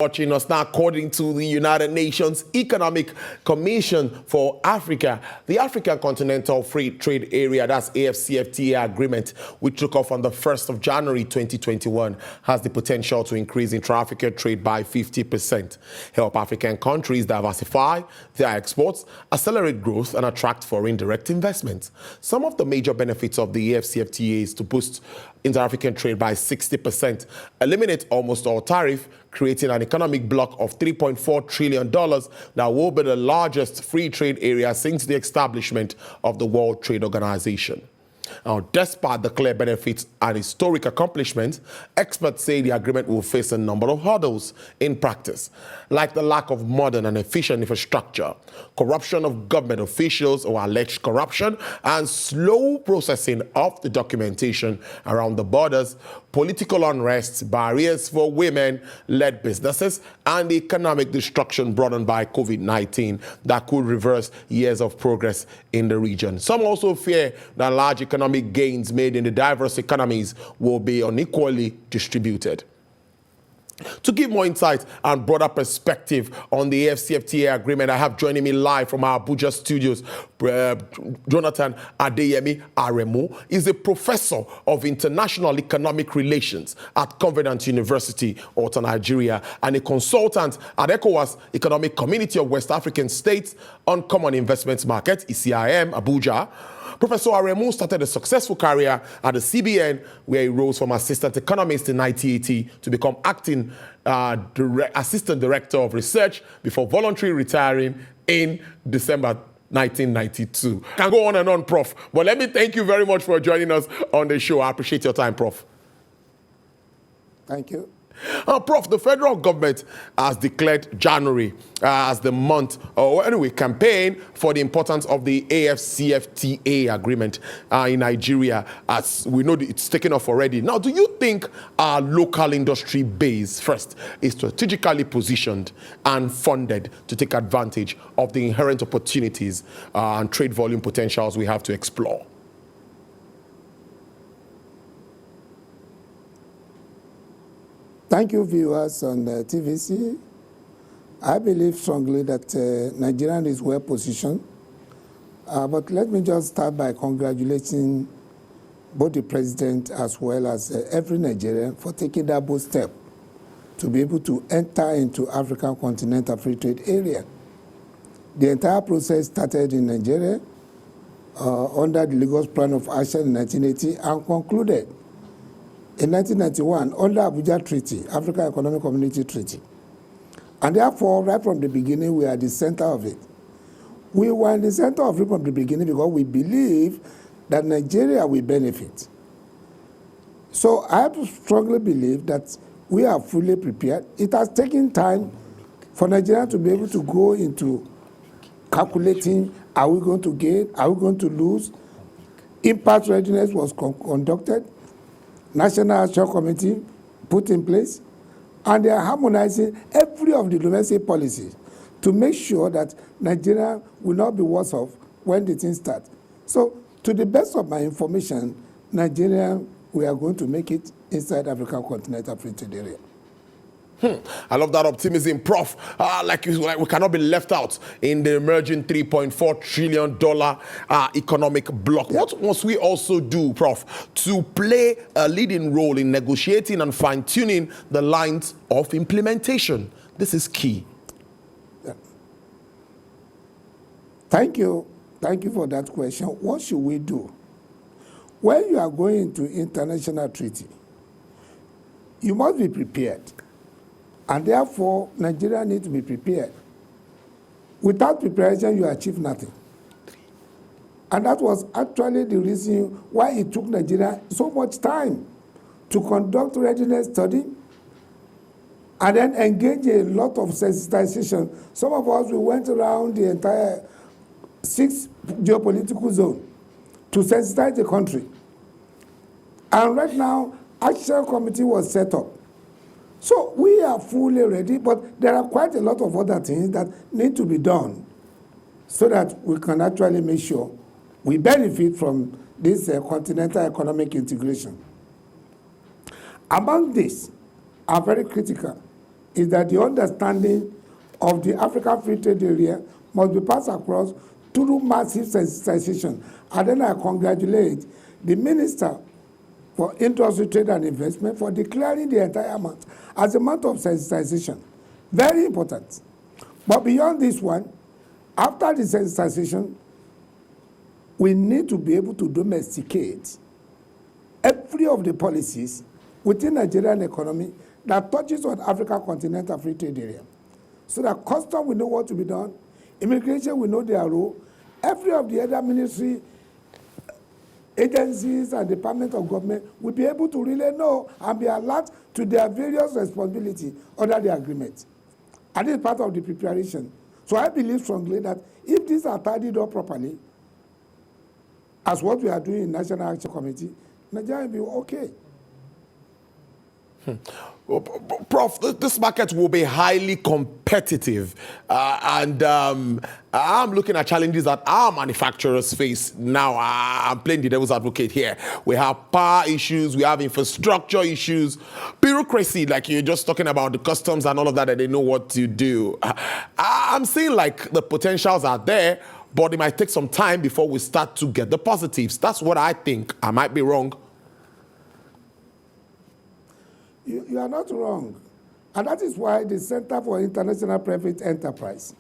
Watching us now, according to the United Nations Economic Commission for Africa, the African Continental Free Trade Area, that's AfCFTA agreement, which took off on the 1st of January 2021, has the potential to increase intra-African trade by 50%, help African countries diversify their exports, accelerate growth, and attract foreign direct investment. Some of the major benefits of the AfCFTA is to boost inter-African trade by 60%, eliminate almost all tariff, creating an economic bloc of $3.4 trillion that will be the largest free trade area since the establishment of the World Trade Organization. Now, despite the clear benefits and historic accomplishments, experts say the agreement will face a number of hurdles in practice, like the lack of modern and efficient infrastructure, corruption of government officials or alleged corruption, and slow processing of the documentation around the borders, political unrest, barriers for women-led businesses, and the economic destruction brought on by COVID-19 that could reverse years of progress in the region. Some also fear that large economic gains made in the diverse economies will be unequally distributed. To give more insight and broader perspective on the AfCFTA agreement, I have joining me live from our Abuja studios, Jonathan Adeyemi Aremu. He's a professor of international economic relations at Covenant University, Alta, Nigeria, and a consultant at ECOWAS Economic Community of West African States on Common Investments Market, ECIM, Abuja. Professor Aremu started a successful career at the CBN, where he rose from assistant economist in 1980 to become acting assistant director of research before voluntarily retiring in December 1992. Can go on and on, Prof. But let me thank you very much for joining us on the show. I appreciate your time, Prof. Thank you. Prof, the federal government has declared January as the month, or anyway, campaign for the importance of the AfCFTA agreement in Nigeria, as we know it's taken off already. Now, do you think our local industry base, first, is strategically positioned and funded to take advantage of the inherent opportunities and trade volume potentials we have to explore? Thank you, viewers on TVC. I believe strongly that Nigeria is well positioned. But let me just start by congratulating both the president as well as every Nigerian for taking that bold step to be able to enter into African Continental Free Trade Area. The entire process started in Nigeria under the Lagos Plan of Action in 1980 and concluded in 1991, under Abuja Treaty, African Economic Community Treaty. And therefore, right from the beginning, we are at the center of it. We were in the center of it from the beginning because we believe that Nigeria will benefit. So I strongly believe that we are fully prepared. It has taken time for Nigeria to be able to go into calculating, are we going to gain, are we going to lose? Impact readiness was conducted. National Action Committee put in place, and they are harmonizing every of the domestic policies to make sure that Nigeria will not be worse off when the thing starts. So, to the best of my information, Nigeria, we are going to make it inside African Continental Free Trade Area. I love that optimism, Prof. Like we cannot be left out in the emerging $3.4 trillion economic bloc. Yep. What must we also do, Prof, to play a leading role in negotiating and fine-tuning the lines of implementation? This is key. Yeah. Thank you. Thank you for that question. What should we do? When you are going into international treaty, you must be prepared. And therefore, Nigeria needs to be prepared. Without preparation, you achieve nothing. And that was actually the reason why it took Nigeria so much time to conduct readiness study and then engage a lot of sensitization. Some of us, we went around the entire 6 geopolitical zone to sensitize the country. And right now, Action Committee was set up. So we are fully ready, but there are quite a lot of other things that need to be done so that we can actually make sure we benefit from this continental economic integration. Among these are very critical is that the understanding of the African Free Trade Area must be passed across through massive sensitization. And then I congratulate the Minister for Industry, Trade and Investment for declaring the entire month as a month of sensitization. Very important. But beyond this one, after the sensitization, we need to be able to domesticate every of the policies within Nigerian economy that touches on African continental free trade area. So that custom will know what to be done, immigration will know their role, every of the other ministry, agencies and departments of government will be able to really know and be alert to their various responsibilities under the agreement. And this is part of the preparation. So I believe strongly that if these are tidied up properly, as what we are doing in National Action Committee, Nigeria will be okay. Prof, this market will be highly competitive, and I'm looking at challenges that our manufacturers face now. I'm playing the devil's advocate here. We have power issues, we have infrastructure issues, bureaucracy, like you're just talking about the customs and all of that, that they know what to do. I'm seeing like the potentials are there, but it might take some time before we start to get the positives. That's what I think. I might be wrong. You are not wrong. And that is why the Center for International Private Enterprise,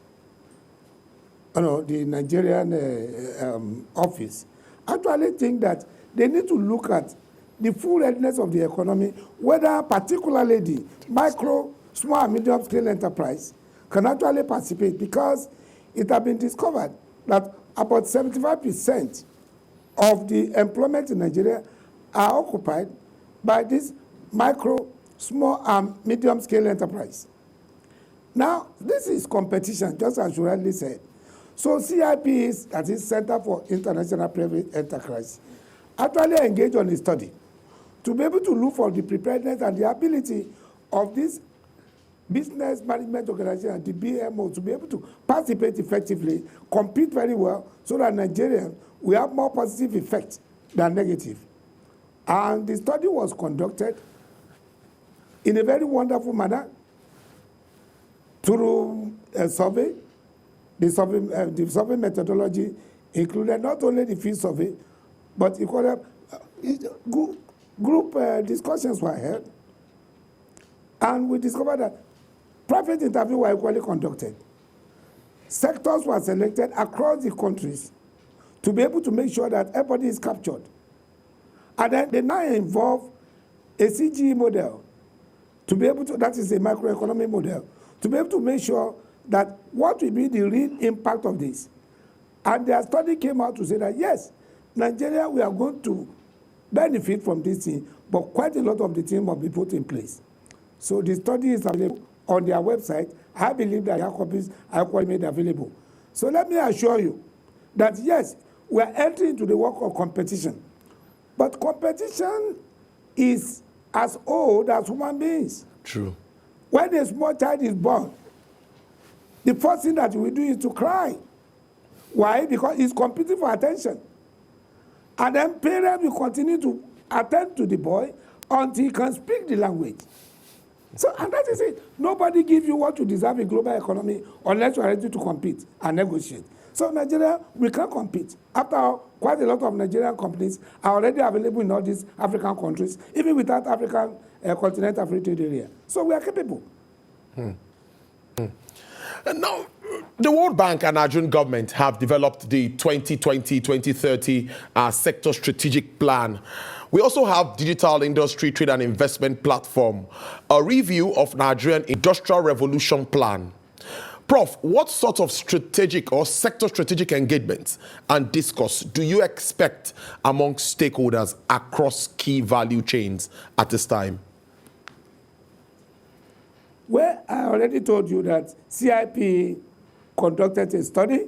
the Nigerian office, actually think that they need to look at the full readiness of the economy, whether particularly the micro, small, and medium scale enterprise can actually participate, because it has been discovered that about 75% of the employment in Nigeria are occupied by this micro, small and medium scale enterprise. Now, this is competition, just as you rightly said. So CIP, that is Center for International Private Enterprise, actually engaged on a study to be able to look for the preparedness and the ability of this business management organization, the BMO, to be able to participate effectively, compete very well, so that Nigeria will have more positive effect than negative. And the study was conducted in a very wonderful manner through a survey. The survey methodology included not only the field survey, but group discussions were held. And we discovered that private interviews were equally conducted. Sectors were selected across the countries to be able to make sure that everybody is captured. And then they now involve a CGE model to be able to, that is a macroeconomic model, to be able to make sure that what will be the real impact of this. And their study came out to say that, yes, Nigeria, we are going to benefit from this thing, but quite a lot of the things must be put in place. So the study is available on their website. I believe that their copies are equally made available. So let me assure you that, yes, we are entering into the work of competition. But competition is as old as human beings. True. When a small child is born, the first thing that we do is to cry. Why? Because he's competing for attention. And then parents will continue to attend to the boy until he can speak the language. So, and that is it. Nobody gives you what you deserve in global economy unless you are ready to compete and negotiate. So Nigeria, we can't compete. After all, quite a lot of Nigerian companies are already available in all these African countries, even without African continental free trade area. So we are capable. Now, the World Bank and Nigerian government have developed the 2020-2030 sector strategic plan. We also have digital industry trade and investment platform, a review of Nigerian industrial revolution plan. Prof, what sort of strategic or sector strategic engagements and discourse do you expect among stakeholders across key value chains at this time? Well, I already told you that CIP conducted a study.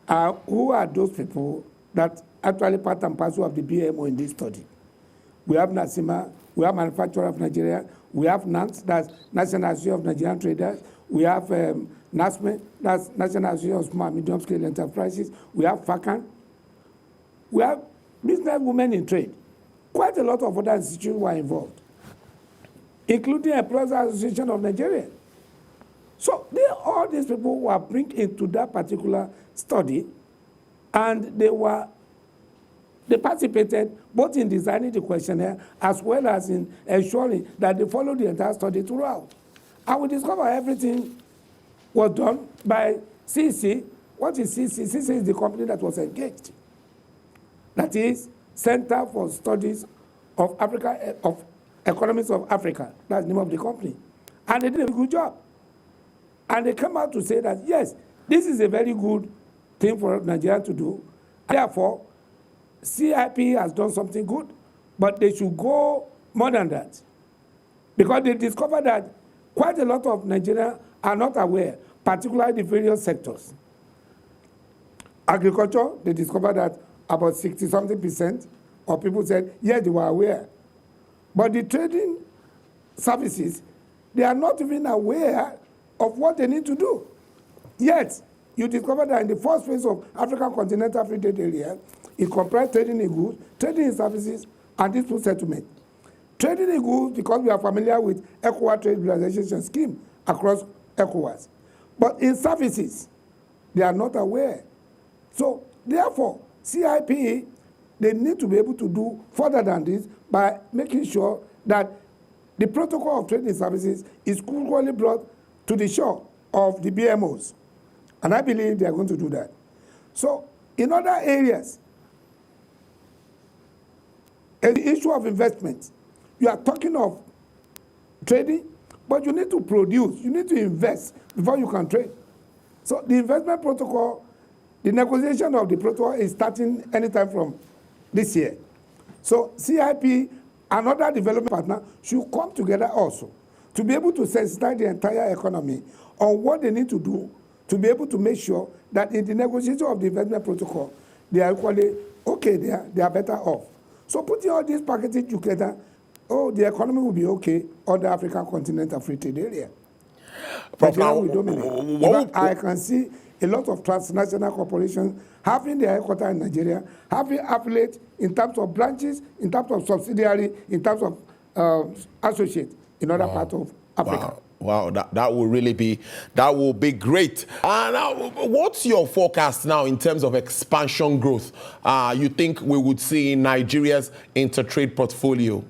Who are those people that actually part and parcel of the BMO in this study? We have NASIMA, we have Manufacturer of Nigeria, we have NANS, that's National Association of Nigerian Traders, we have NASME, that's National Association of Small and Medium Scale Enterprises, we have FACAN, we have business women in trade. Quite a lot of other institutions were involved. including Employers Association of Nigeria. So all these people were brought into that particular study, and they participated both in designing the questionnaire as well as in ensuring that they followed the entire study throughout. And we discovered everything was done by CC. What is CC? CC is the company that was engaged. That is Center for Studies of Africa, of Economics of Africa. That's the name of the company. And they did a good job. And they came out to say that, yes, this is a very good thing for Nigeria to do. Therefore, CIP has done something good, but they should go more than that. Because they discovered that quite a lot of Nigerians are not aware, particularly the various sectors. Agriculture, they discovered that about 60-something% of people said, yes, they were aware. But the trading services, they are not even aware of what they need to do. Yet, you discover that in the first phase of African Continental Free Trade Area, it comprised trading in goods, trading in services, and dispute settlement. Trading in goods, because we are familiar with ECOWAS trade liberalization scheme across ECOWAS. But in services, they are not aware. So, therefore, CIP, they need to be able to do further than this by making sure that the protocol of trading services is equally brought to the shore of the BMOs. And I believe they are going to do that. So, in other areas, the issue of investment, you are talking of trading, but you need to produce, you need to invest before you can trade. So the investment protocol, the negotiation of the protocol is starting anytime from this year. So CIP and other development partners should come together also to be able to sensitize the entire economy on what they need to do to be able to make sure that in the negotiation of the investment protocol, they are equally okay, they are better off. So putting all these packages together, the economy will be okay on the African Continental Free Trade Area. Nigeria will dominate. I can see a lot of transnational corporations having their headquarters in Nigeria, having affiliates in terms of branches, in terms of subsidiary, in terms of associates in other parts of Africa. Wow, that will really be, that will be great. Now, what's your forecast now in terms of expansion growth you think we would see in Nigeria's intertrade portfolio?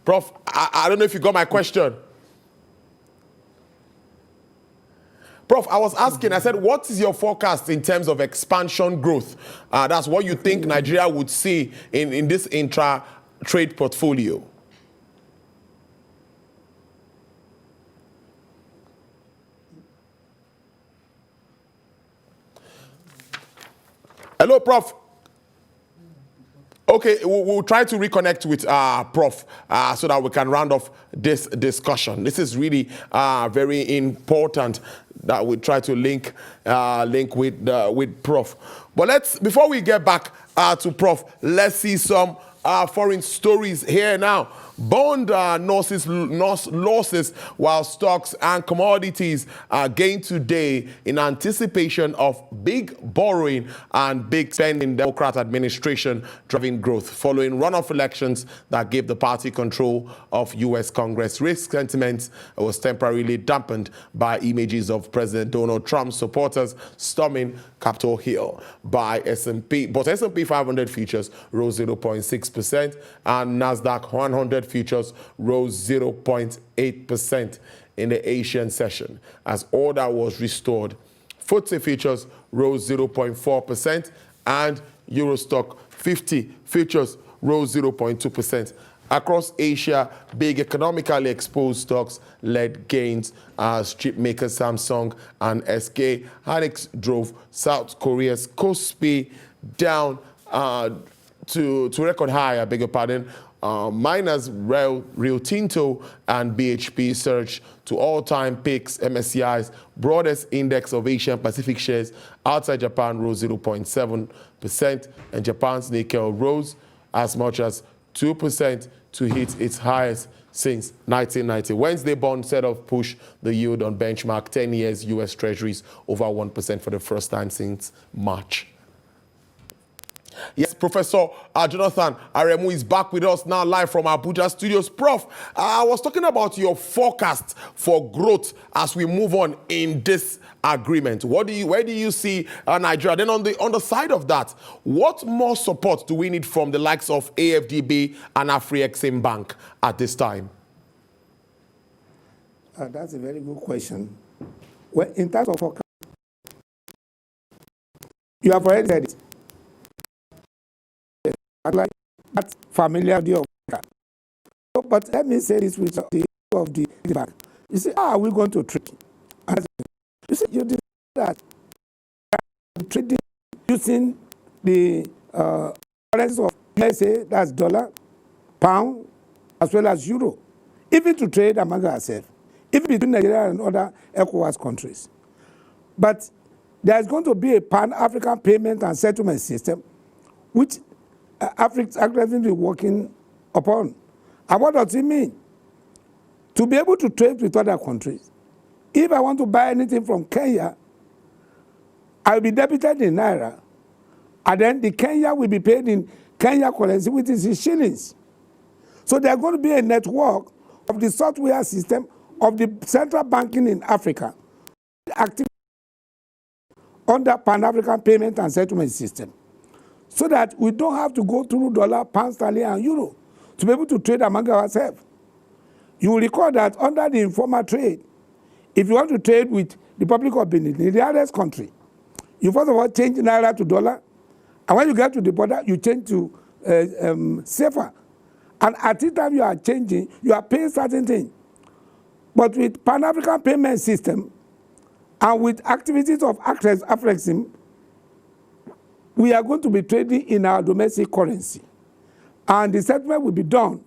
Prof, I don't know if you got my question. Prof, I was asking, I said, what is your forecast in terms of expansion growth? That's what you think Nigeria would see in this intra-trade portfolio. Hello, Prof. Okay, we'll try to reconnect with Prof so that we can round off this discussion. This is really very important that we try to link with Prof. But before we get back to Prof, let's see some foreign stories here now. Bond losses while stocks and commodities gain today in anticipation of big borrowing and big spending. Democrat administration driving growth following runoff elections that gave the party control of U.S. Congress. Risk sentiment was temporarily dampened by images of President Donald Trump's supporters storming Capitol Hill by S&P. But S&P 500 futures rose 0.6% and NASDAQ 100 futures rose 0.8% in the Asian session. As order was restored, FTSE futures rose 0.4% and Eurostock 50 futures rose 0.2%. Across Asia, big economically exposed stocks led gains as chip makers Samsung and SK Hynix drove South Korea's Kospi down to record high, I beg your pardon. Miners Rio Tinto and BHP surged to all-time peaks. MSCI's broadest index of Asian Pacific shares outside Japan rose 0.7%, and Japan's Nikkei rose as much as 2% to hit its highest since 1990. Wednesday bond set off push the yield on benchmark 10 years U.S. Treasuries over 1% for the first time since March. Yes, Professor Jonathan Aremu is back with us now live from Abuja studios. Prof, I was talking about your forecast for growth as we move on in this agreement. Where do you see Nigeria? Then on the side of that, what more support do we need from the likes of AfDB and AfCFTA at this time? That's a very good question. Well, in terms of forecast, you have already said it. Like that familiar idea of that. But let me say this with the issue of the bank. You say, how are we going to trade? You say, you did that trading using the currency of USA, that's dollar, pound, as well as euro, even to trade among ourselves, even between Nigeria and other ECOWAS countries. But there's going to be a pan-African payment and settlement system, which Africa aggressively working upon. And what does it mean? To be able to trade with other countries. If I want to buy anything from Kenya, I will be debited in Naira, and then the Kenya will be paid in Kenya currency, which is in shillings. So there's going to be a network of the software system of the central banking in Africa, active under Pan-African payment and settlement system, so that we don't have to go through dollar, pound sterling, and euro to be able to trade among ourselves. You will recall that under the informal trade, if you want to trade with the Republic of Benin, the nearest country, you first of all change Naira to dollar, and when you get to the border, you change to CFA. And at the time you are changing, you are paying certain things. But with Pan-African payment system and with activities of AfCFTA, we are going to be trading in our domestic currency. And the settlement will be done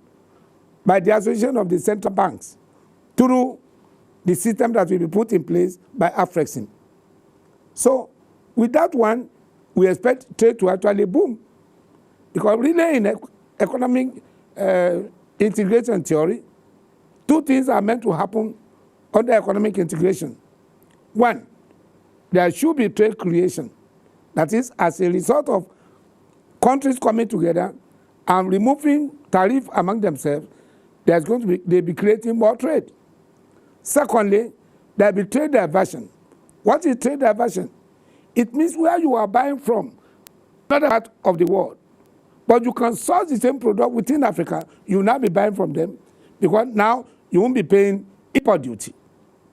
by the Association of the Central Banks through the system that will be put in place by AfCFTA. So with that one, we expect trade to actually boom. Because really in economic integration theory, two things are meant to happen under economic integration. One, there should be trade creation. That is, as a result of countries coming together and removing tariff among themselves, there's going to be, they'll be creating more trade. Secondly, there'll be trade diversion. What is trade diversion? It means where you are buying from, another part of the world, but you can source the same product within Africa, you will not be buying from them, because now you won't be paying import duty,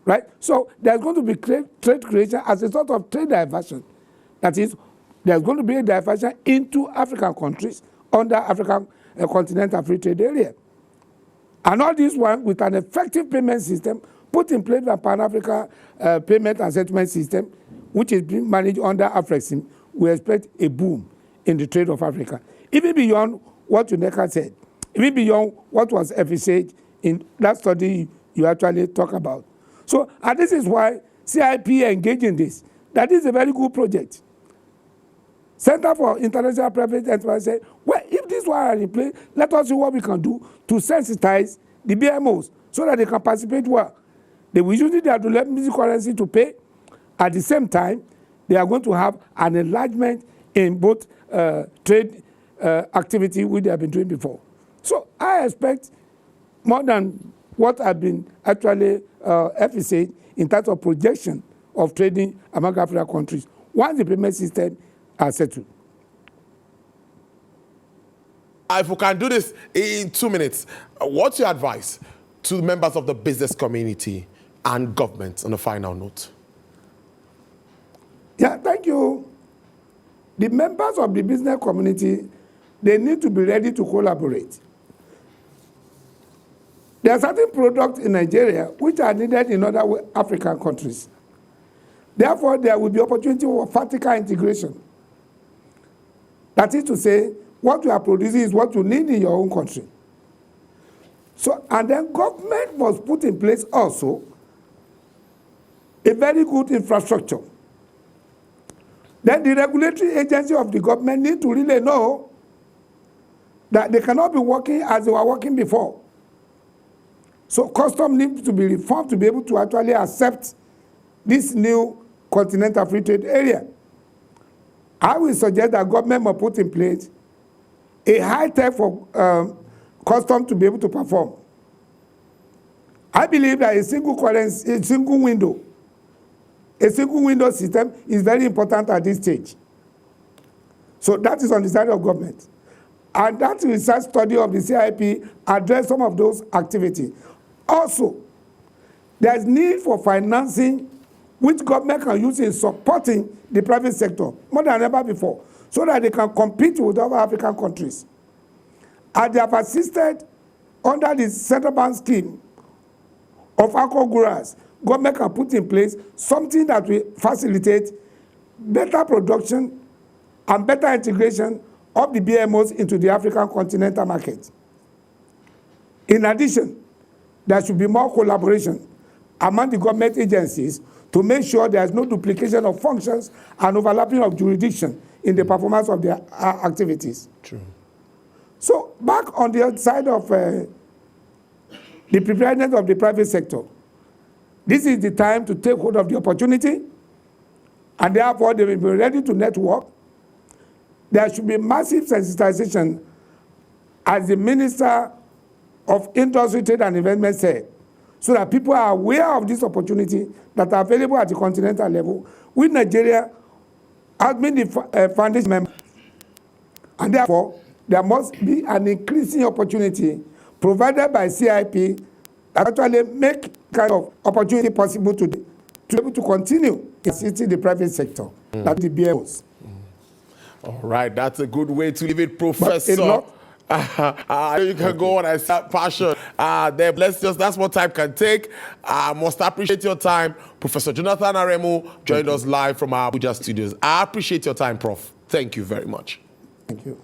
right? So there's going to be trade creation as a sort of trade diversion. That is, there's going to be a diversion into African countries under African continental free trade area. And all this one with an effective payment system put in place by Pan-African payment and settlement system, which is being managed under AfCFTA, we expect a boom in the trade of Africa. Even beyond what UNECA said, even beyond what was envisaged in that study you actually talk about. So, and this is why CIP engaged in this. That is a very good project. Center for International Private Enterprise said, well, if these one are in place, let us see what we can do to sensitize the BMOs so that they can participate well. They will use their domestic currency to pay. At the same time, they are going to have an enlargement in both trade activity which they have been doing before. So I expect more than what I've been actually emphasizing in terms of projection of trading among African countries once the payment system are settled. If we can do this in 2 minutes, what's your advice to members of the business community and government on a final note? Yeah, thank you. The members of the business community, they need to be ready to collaborate. There are certain products in Nigeria which are needed in other African countries. Therefore, there will be opportunity for vertical integration. That is to say, what you are producing is what you need in your own country. So, and then government must put in place also a very good infrastructure. Then the regulatory agency of the government need to really know that they cannot be working as they were working before. So custom needs to be reformed to be able to actually accept this new continental free trade area. I will suggest that government must put in place a high tech for custom to be able to perform. I believe that a single currency, a single window system is very important at this stage. So that is on the side of government. And that research study of the CIP address some of those activities. Also, there is need for financing which government can use in supporting the private sector more than ever before, so that they can compete with other African countries. And they have assisted under the central bank scheme of Akoguras, government can put in place something that will facilitate better production and better integration of the BMOs into the African continental market. In addition, there should be more collaboration among the government agencies to make sure there is no duplication of functions and overlapping of jurisdiction in the performance of their activities. True. So back on the other side of the preparedness of the private sector, this is the time to take hold of the opportunity, and therefore they will be ready to network. There should be massive sensitization, as the Minister of Industry, Trade and Investment said, so that people are aware of this opportunity that are available at the continental level, with Nigeria has been the foundation member. And therefore, there must be an increasing opportunity provided by CIP that actually make kind of opportunity possible to be able to continue assisting the private sector, that the BMOs. All right, that's a good way to leave it, Professor. You can go on and start passion. That's what time can take. I must appreciate your time. Professor Jonathan Aremu joined us live from our Abuja studios. I appreciate your time, Prof. Thank you very much. Thank you.